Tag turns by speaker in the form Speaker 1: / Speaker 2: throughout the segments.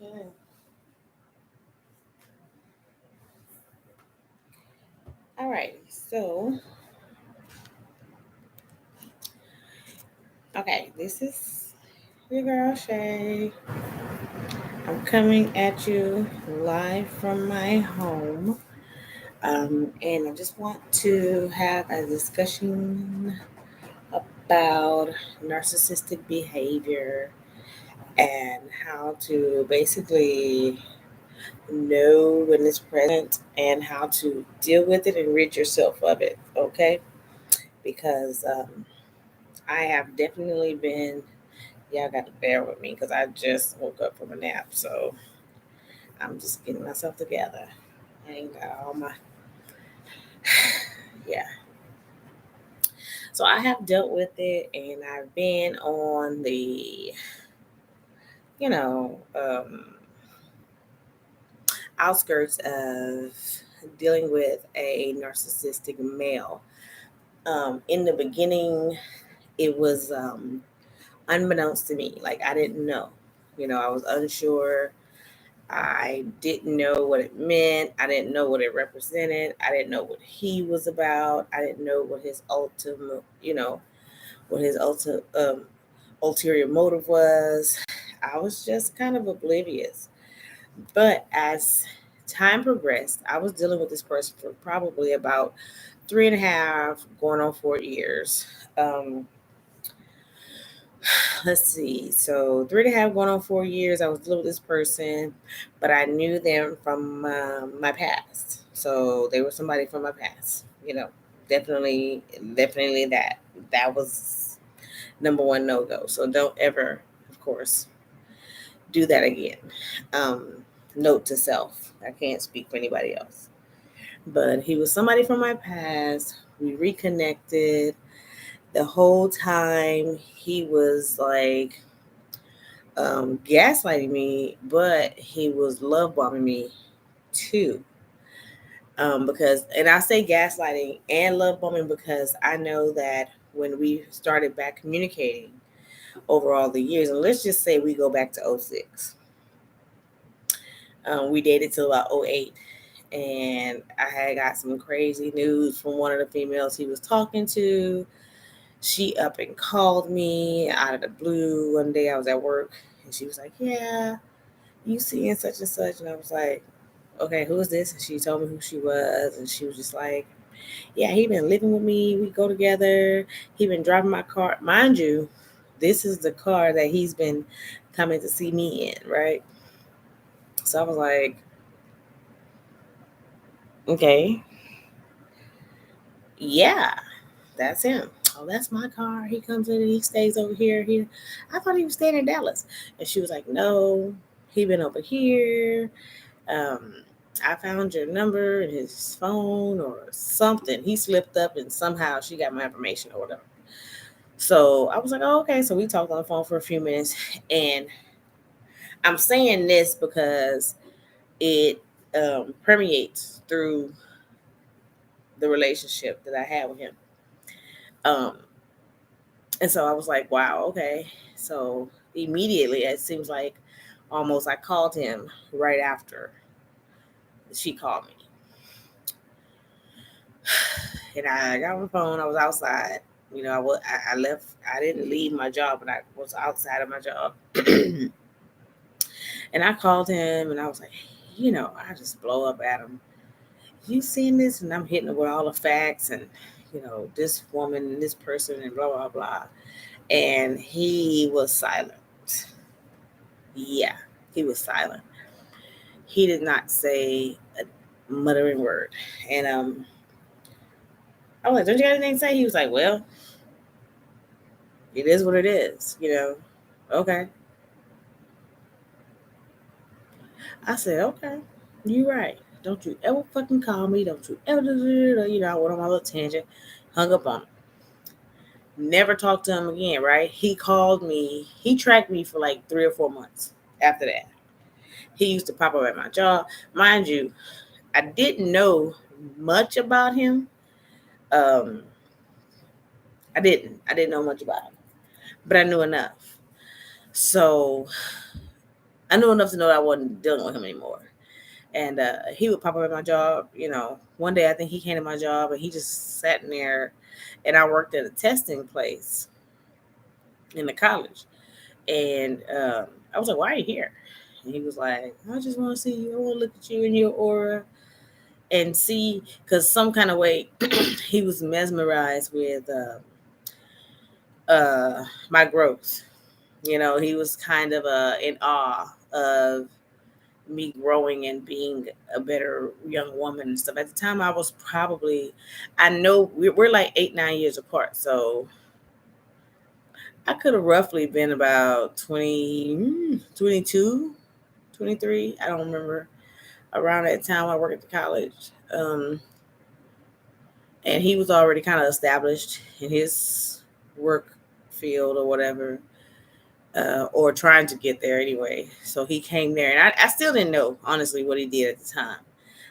Speaker 1: Okay. All right. So, okay, this is your girl Shay. I'm coming at you live from my home. And I just want to have a discussion about narcissistic behavior and how to basically know when it's present and how to deal with it and rid yourself of it. Okay. Because I have definitely been, y'all got to bear with me because I just woke up from a nap. So I'm just getting myself together. I ain't got all my, yeah. So I have dealt with it and I've been on the, you know, outskirts of dealing with a narcissistic male. In the beginning, it was unbeknownst to me. Like I didn't know. I was unsure. I didn't know what it meant. I didn't know what it represented. I didn't know what he was about. I didn't know what his ulterior motive was. I was just kind of oblivious. But as time progressed, I was dealing with this person for probably about 3.5, going on 4 years. Um, let's see. So 3.5 going on 4 years, I was dealing with this person, but I knew them from my past. So they were somebody from my past. Definitely that was number one no go. So don't ever, of course, do that again. Um, Note to self: I can't speak for anybody else, but he was somebody from my past. We reconnected. The whole time he was like gaslighting me, but he was love bombing me too. And I say gaslighting and love bombing because I know that when we started back communicating over all the years, and let's just say we go back to '06, we dated till about '08. And I had got some crazy news from one of the females he was talking to. She up and called me out of the blue one day. I was at work and she was like, "Yeah, you seeing such and such?" And I was like, "Okay, who is this?" And she told me who she was. And she was just like, "Yeah, he been living with me. We go together. He been driving my car. Mind you, this is the car that he's been coming to see me in, right?" So I was like, "Okay, yeah, that's him. Oh, that's my car. He comes in and he stays over here. I thought he was staying in Dallas." And she was like, "No, he been over here. Um, I found your number in his phone or something. He slipped up and somehow she got my information or whatever." So I was like, "Oh, okay." So we talked on the phone for a few minutes. And I'm saying this because it permeates through the relationship that I had with him. Um, and so I was like, wow, okay. So immediately, it seems like almost I called him right after she called me. And I got on the phone. I was outside. I left. I didn't leave my job, but I was outside of my job. And I called him, and I was like, I just blow up at him. "You seen this?" And I'm hitting him with all the facts, and this woman, this person, and blah blah blah. And he was silent. Yeah, he was silent. He did not say a muttering word. And I was like, "Don't you got anything to say?" He was like, "Well, it is what it is. Okay." I said, "Okay, you right. Don't you ever fucking call me. Don't you ever I went on my little tangent, hung up on him. Never talked to him again, right? He called me, he tracked me for like 3 or 4 months after that. He used to pop up at my job. Mind you, I didn't know much about him. Um, I didn't. I didn't know much about him, but I knew enough. So I knew enough to know that I wasn't dealing with him anymore. And he would pop up at my job. One day I think he came to my job and he just sat in there, and I worked at a testing place in the college. And I was like, "Why are you here?" And he was like, "I just want to see you. I want to look at you and your aura and see," because some kind of way he was mesmerized with my growth. He was kind of in awe of me growing and being a better young woman and stuff. At the time, I was probably, I know we're like 8, 9 years apart. So I could have roughly been about 20, 22, 23. I don't remember. Around that time, I worked at the college. And he was already kind of established in his work field or whatever. Or trying to get there anyway. So he came there, and I still didn't know honestly what he did at the time.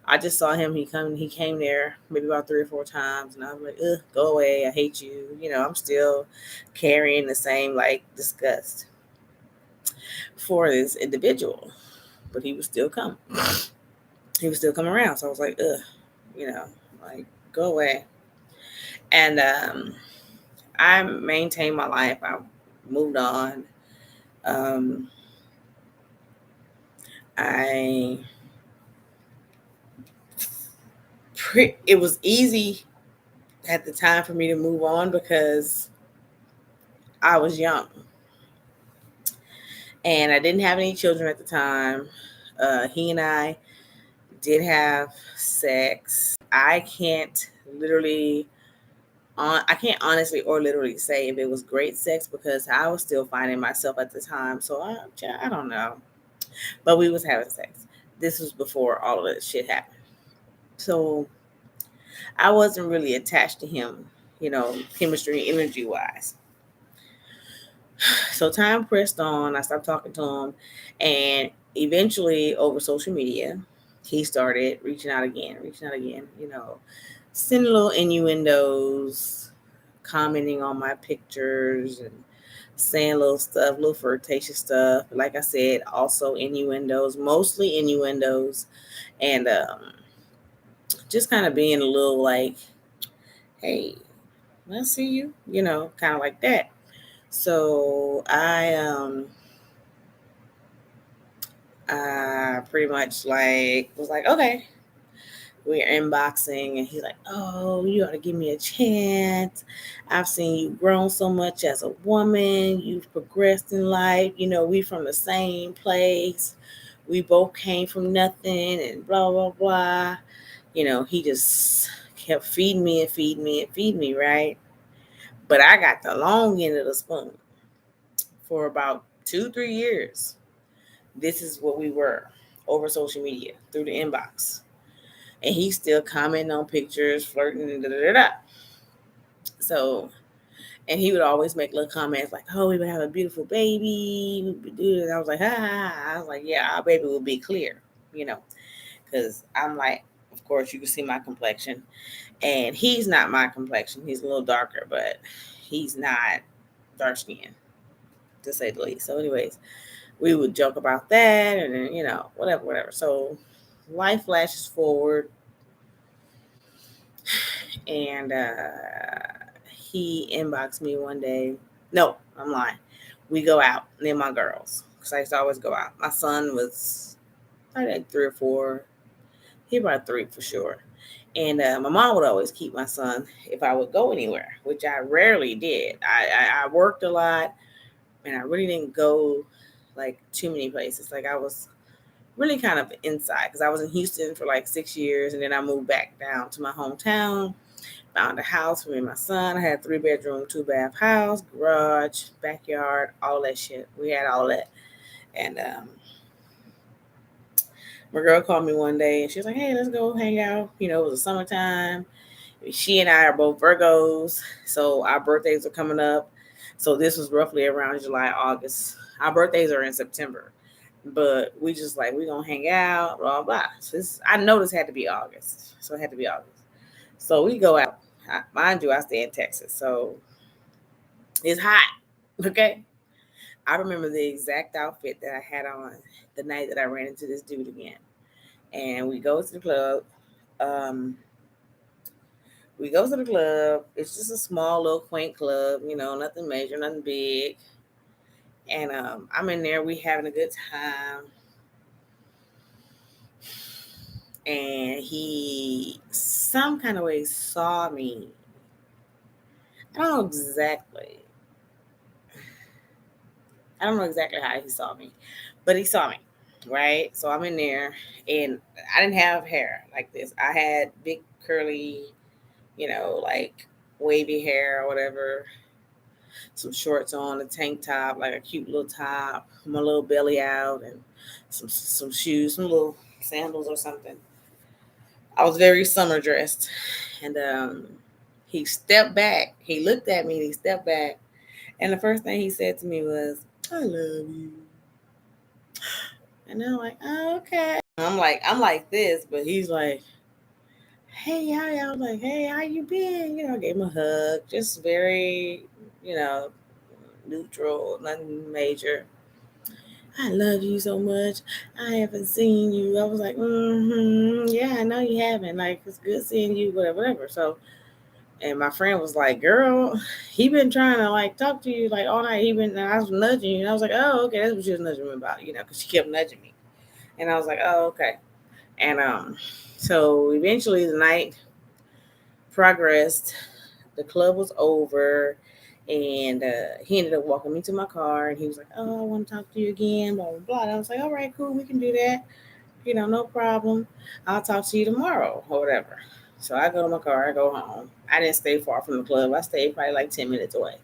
Speaker 1: I just saw him. He came there maybe about 3 or 4 times, and I'm like, ugh, go away. I hate you. I'm still carrying the same like disgust for this individual, but he was still coming. He was still coming around. So I was like, ugh, like go away. And I maintained my life. I moved on. Um, I it was easy at the time for me to move on because I was young and I didn't have any children at the time. He and I did have sex. I can't honestly or literally say if it was great sex because I was still finding myself at the time. So I don't know, but we was having sex. This was before all of that shit happened. So I wasn't really attached to him, chemistry, energy wise. So time pressed on. I stopped talking to him, and eventually, over social media, he started reaching out again, sending little innuendos, commenting on my pictures, and saying little stuff, little flirtatious stuff. Like I said, also innuendos, mostly innuendos, and just kind of being a little like, "Hey, I see you," kind of like that. So I pretty much like was like, okay, we're inboxing, and he's like, "Oh, you ought to give me a chance. I've seen you grown so much as a woman. You've progressed in life. We from the same place. We both came from nothing, and blah blah blah." He just kept feeding me and feeding me and feeding me, right? But I got the long end of the spoon for about 2, 3 years. This is what we were over social media through the inbox. And he's still commenting on pictures, flirting, and da da da. So, and he would always make little comments like, "Oh, we would have a beautiful baby." And I was like, "Ah." I was like, "Yeah, our baby will be clear," because I'm like, of course, you can see my complexion. And he's not my complexion. He's a little darker, but he's not dark skinned, to say the least. So, anyways, we would joke about that, and then, whatever. So life flashes forward, and he inboxed me one day. No, I'm lying. We go out, me and my girls, because I used to always go out. My son was, I think, 3 or 4. He about 3 for sure. And my mom would always keep my son if I would go anywhere, which I rarely did. I worked a lot, and I really didn't go like too many places. Like I was really kind of inside because I was in Houston for like 6 years, and then I moved back down to my hometown. Found a house for me and my son. I had a 3 bedroom, 2 bath house, garage, backyard, all that shit. We had all that. And my girl called me one day and she was like, "Hey, let's go hang out." It was the summertime. She and I are both Virgos, so our birthdays are coming up. So this was roughly around July, August. Our birthdays are in September, but we just like, we gonna hang out, blah blah. So I know this had to be August, so it had to be August. So we go out. Mind you, I stay in Texas, so it's hot. Okay, I remember the exact outfit that I had on the night that I ran into this dude again. And we go to the club. Um, we go to the club. It's just a small little quaint club, nothing major, nothing big. And I'm in there. We having a good time. And he some kind of way saw me. I don't know exactly. I don't know exactly how he saw me, but he saw me, right? So I'm in there, and I didn't have hair like this. I had big curly, like wavy hair or whatever. Some shorts on, a tank top, like a cute little top, my little belly out, and some shoes, some little sandals or something. I was very summer dressed, and he stepped back. He looked at me, and he stepped back, and the first thing he said to me was, "I love you." And I'm like, oh, okay. I'm like this, but he's like, hey, yeah. I was like, hey, how you been? I gave him a hug, just very, you know, neutral, nothing major. I love you so much. I haven't seen you. I was like, yeah, I know you haven't. Like, it's good seeing you, whatever. So, and my friend was like, girl, he been trying to like talk to you like all night. And I was nudging you. And I was like, oh, okay, that's what she was nudging me about, because she kept nudging me. And I was like, oh, okay. And so eventually the night progressed. The club was over, and he ended up walking me to my car, and he was like, "Oh, I want to talk to you again." Blah blah blah. And I was like, "All right, cool, we can do that. No problem. I'll talk to you tomorrow or whatever." So I go to my car. I go home. I didn't stay far from the club. I stayed probably like 10 minutes away.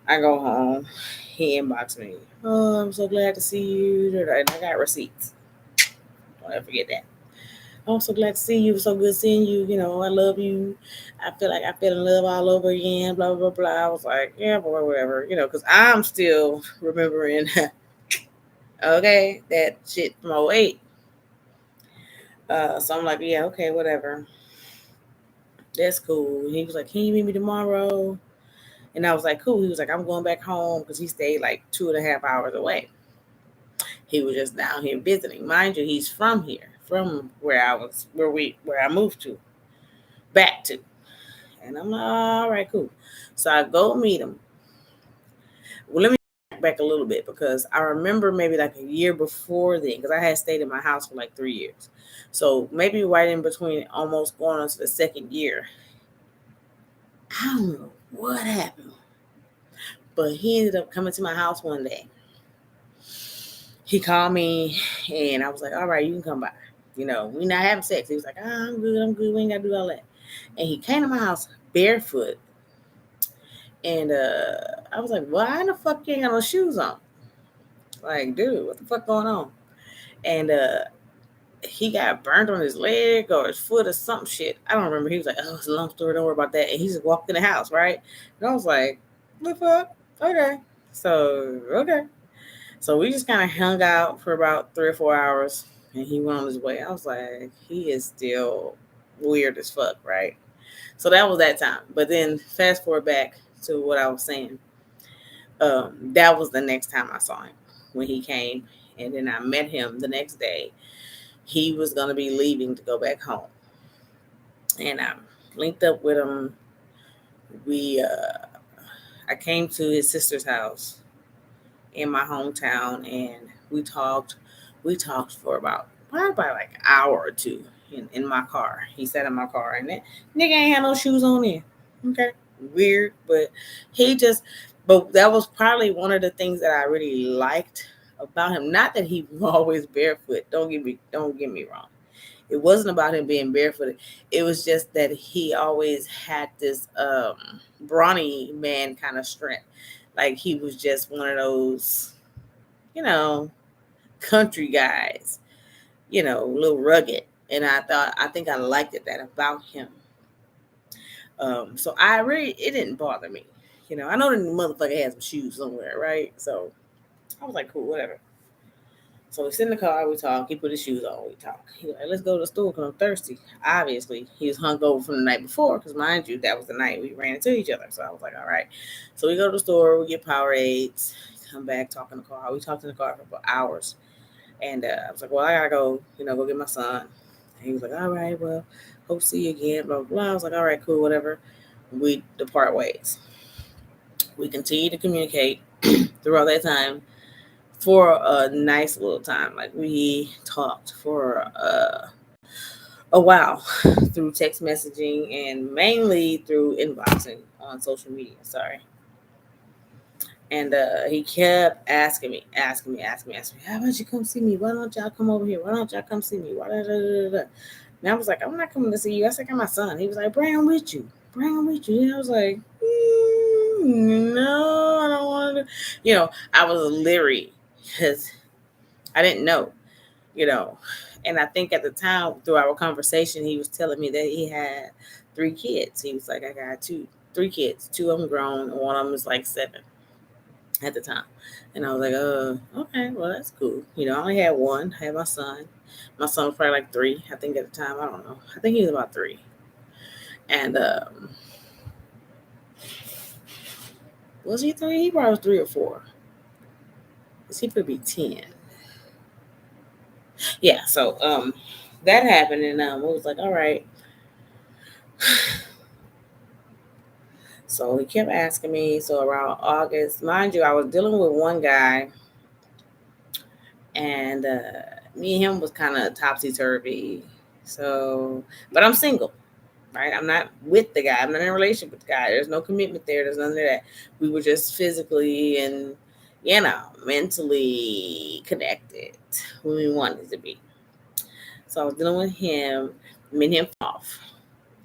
Speaker 1: I go home. He inboxed me. Oh, I'm so glad to see you. And I got receipts. Don't ever forget that. I'm so glad to see you. It was so good seeing you. I love you. I feel like I fell in love all over again. Blah blah blah. I was like, yeah, boy, whatever. Because I'm still remembering. Okay, that shit from '08. So I'm like, yeah, okay, whatever. That's cool. He was like, can you meet me tomorrow? And I was like, cool. He was like, I'm going back home because he stayed like 2.5 hours away. He was just down here visiting. Mind you, he's from here, from where I moved to, back to. And I'm like, all right, cool. So I go meet him. Well, let me back a little bit because I remember maybe like a year before then, because I had stayed in my house for like 3 years. So maybe right in between, almost going on to the second year, I don't know what happened, but he ended up coming to my house one day. He called me, and I was like, all right, you can come by. We not having sex. He was like, I'm good. We ain't got to do all that. And he came to my house barefoot. And I was like, why the fuck you ain't got no shoes on? Like, dude, what the fuck going on? And he got burned on his leg or his foot or some shit. I don't remember. He was like, oh, it's a long story. Don't worry about that. And he just walked in the house, right? And I was like, what the fuck? Okay. Okay. So we just kind of hung out for about 3 or 4 hours, and he went on his way. I was like, he is still weird as fuck, right? So that was that time. But then fast forward back to what I was saying. That was the next time I saw him when he came, and then I met him the next day. He was gonna be leaving to go back home, and I linked up with him. We I came to his sister's house in my hometown, and we talked. We talked for about probably like an hour or two in my car. He sat in my car, and that nigga ain't had no shoes on in. Okay, weird, but he just. But that was probably one of the things that I really liked about him. Not that he was always barefoot. Don't get me wrong. It wasn't about him being barefooted. It was just that he always had this brawny man kind of strength. Like he was just one of those, you know, country guys, a little rugged. And I think I liked that about him. So it didn't bother me. I know the motherfucker has some shoes somewhere, right? So I was like, cool, whatever. So we sit in the car, we talk. He put his shoes on, we talk. He was like, let's go to the store because I'm thirsty. Obviously, he was hungover from the night before because, mind you, that was the night we ran into each other. So I was like, all right. So we go to the store, we get Powerades come back, talk in the car. We talked in the car for hours. And I was like, well, I gotta go, go get my son. And he was like, all right, well, hope to see you again, blah, blah, blah. I was like, all right, cool, whatever. We depart ways. We continue to communicate throughout that time for a nice little time. Like we talked for a while through text messaging and mainly through inboxing on social media. Sorry. And he kept asking me, how about you come see me? Why don't y'all come over here? Why don't y'all come see me? Why da, da, da, da. And I was like, I'm not coming to see you. I said, I got my son. He was like, bring him with you. Bring him with you. And I was like, no, I don't want to. I was leery because I didn't know, you know. And I think at the time, through our conversation, he was telling me that he had 3 kids. He was like, I got 3 kids. 2 of them grown, and one of them is like 7 at the time. And I was like, okay, well, that's cool. I only had one. I had my son. My son was probably like 3, I think, at the time. I don't know. I think he was about 3. And was he 3? He probably was 3 or 4. Because he could be 10. Yeah, so that happened, and it was like, all right. So he kept asking me. So around August, mind you, I was dealing with one guy, and me and him was kind of topsy-turvy. So, but I'm single, right? I'm not with the guy. I'm not in a relationship with the guy. There's no commitment there. There's none of that. We were just physically and, mentally connected when we wanted to be. So I was dealing with him, me and him off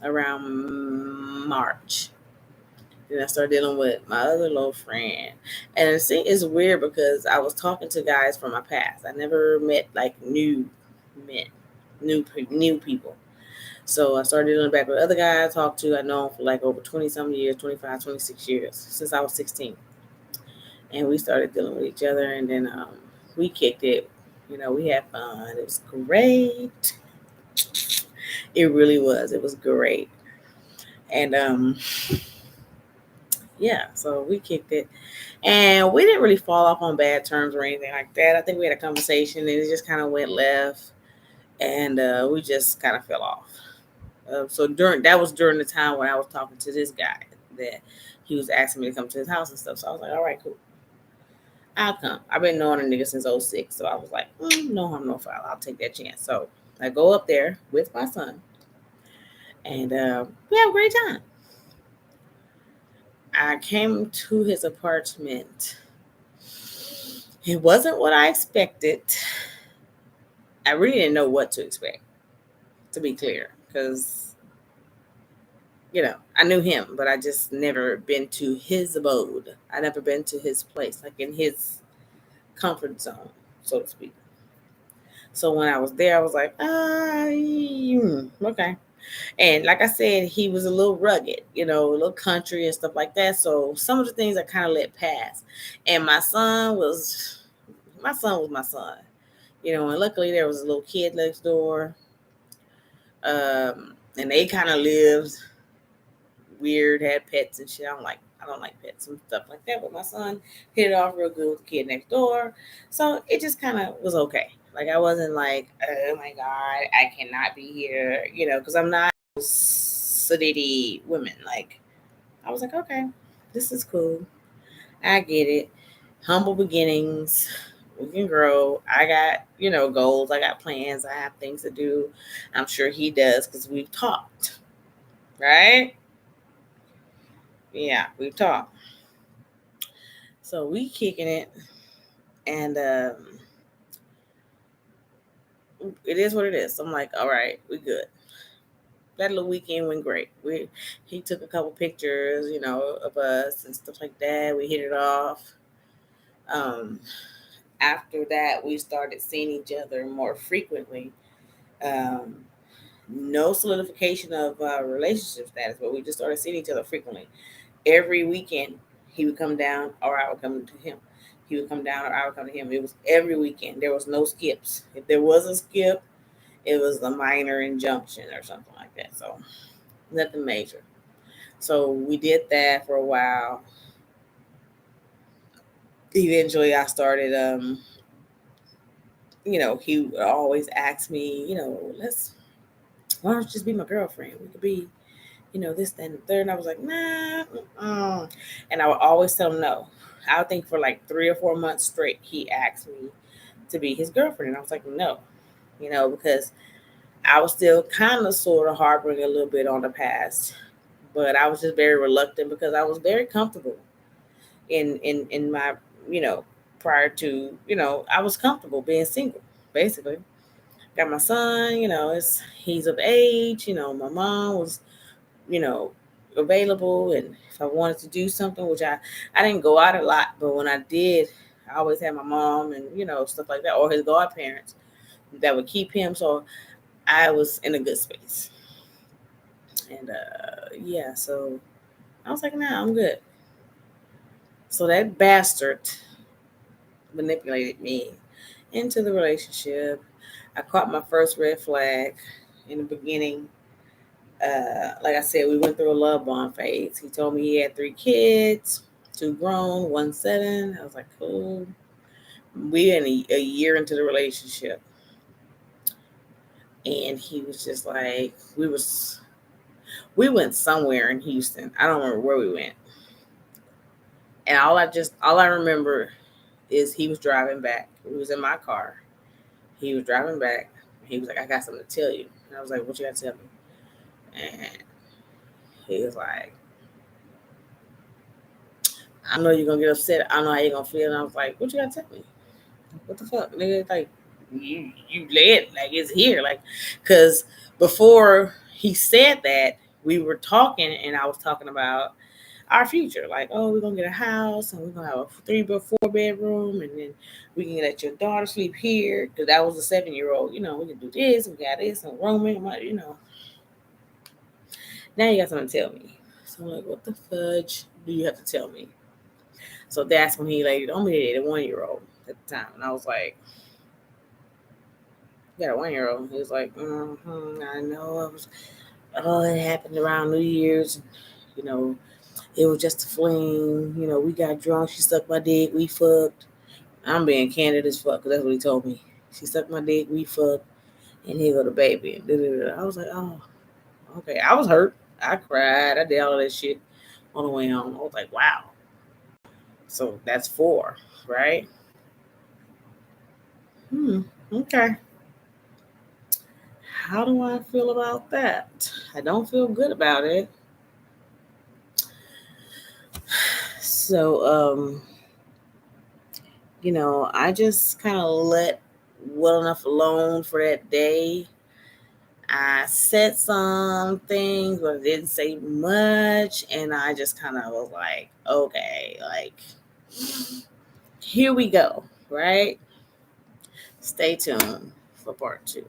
Speaker 1: around March. Then I started dealing with my other little friend. And see, it's weird because I was talking to guys from my past. I never met like new men, new people. So I started dealing back with other guys I talked to. I know for like over 20 some years, 25, 26 years, since I was 16. And we started dealing with each other, and then we kicked it. We had fun. It was great. It really was. It was great. And yeah, so we kicked it. And we didn't really fall off on bad terms or anything like that. I think we had a conversation and it just kind of went left, and we just kind of fell off. So that was during the time when I was talking to this guy that he was asking me to come to his house and stuff. So I was like, all right, cool. I'll come. I've been knowing a nigga since 06. So I was like, no harm, no foul. I'll take that chance. So I go up there with my son, and we have a great time. I came to his apartment. It wasn't what I expected. I really didn't know what to expect, to be clear, because, I knew him, but I just never been to his abode. I never been to his place, like in his comfort zone, so to speak. So when I was there, I was like, okay. And like I said, he was a little rugged, a little country and stuff like that. So some of the things I kind of let pass. And my son was my son. And luckily there was a little kid next door. And they kind of lived weird, had pets and shit. I don't like pets and stuff like that. But my son hit it off real good with the kid next door. So it just kind of was okay. Like I wasn't like, oh my God, I cannot be here, because I'm not sedity women. Like I was like, okay, this is cool. I get it. Humble beginnings. We can grow. I got, goals. I got plans. I have things to do. I'm sure he does because we've talked. Right? Yeah, we've talked. So we kicking it. And it is what it is. So I'm like, all right, we good. That little weekend went great. He took a couple pictures, of us and stuff like that. We hit it off. After that, we started seeing each other more frequently. No solidification of relationship status, but we just started seeing each other frequently. Every weekend, he would come down, or I would come to him. He would come down, or I would come to him. It was every weekend. There was no skips. If there was a skip, it was a minor injunction or something like that. So nothing major. So we did that for a while. eventually I started, he would always ask me, why don't you just be my girlfriend? We could be, this, that, and the third. And I was like, nah. And I would always tell him no. I would think for like 3 or 4 months straight, he asked me to be his girlfriend. And I was like, no, because I was still kind of sort of harboring a little bit on the past. But I was just very reluctant because I was very comfortable in my, prior to, I was comfortable being single, basically. Got my son, he's of age, my mom was, you know, available, and if I wanted to do something, which I didn't go out a lot, but when I did, I always had my mom and, stuff like that, or his godparents that would keep him. So I was in a good space. And yeah, so I was like, nah, I'm good. So that bastard manipulated me into the relationship. I caught my first red flag in the beginning. Like I said, we went through a love bomb phase. He told me he had 3 kids, 2 grown, 1 7. I was like, cool. We in a year into the relationship, and he was just like, we went somewhere in Houston. I don't remember where we went, and all I remember is he was driving back. He was in my car. He was driving back. He was like, I got something to tell you. And I was like, what you got to tell me? And he was like, I know you're gonna get upset. I know how you're gonna feel. And I was like, what you gotta tell me? What the fuck, nigga? Like, you led, like, it's here. Like, cause before he said that, we were talking, and I was talking about our future. Like, oh, we're gonna get a house, and we're gonna have a 3 or 4 bedroom, and then we can let your daughter sleep here. Cause that was a 7-year-old. We can do this, we got this, and roaming. Now you got something to tell me. So I'm like, what the fudge do you have to tell me? So that's when he laid it on me, the 1-year-old at the time. And I was like, you got a 1-year-old? He was like, I know. It happened around New Year's. It was just a fling. We got drunk. She sucked my dick. We fucked. I'm being candid as fuck because that's what he told me. She sucked my dick. We fucked. And here go the baby. I was like, oh, okay. I was hurt. I cried. I did all of that shit on the way home. I was like, wow. So that's 4, right? Okay. How do I feel about that? I don't feel good about it. So, I just kind of let well enough alone for that day. I said some things, but I didn't say much. And I just kind of was like, okay, like, here we go, right? Stay tuned for part 2.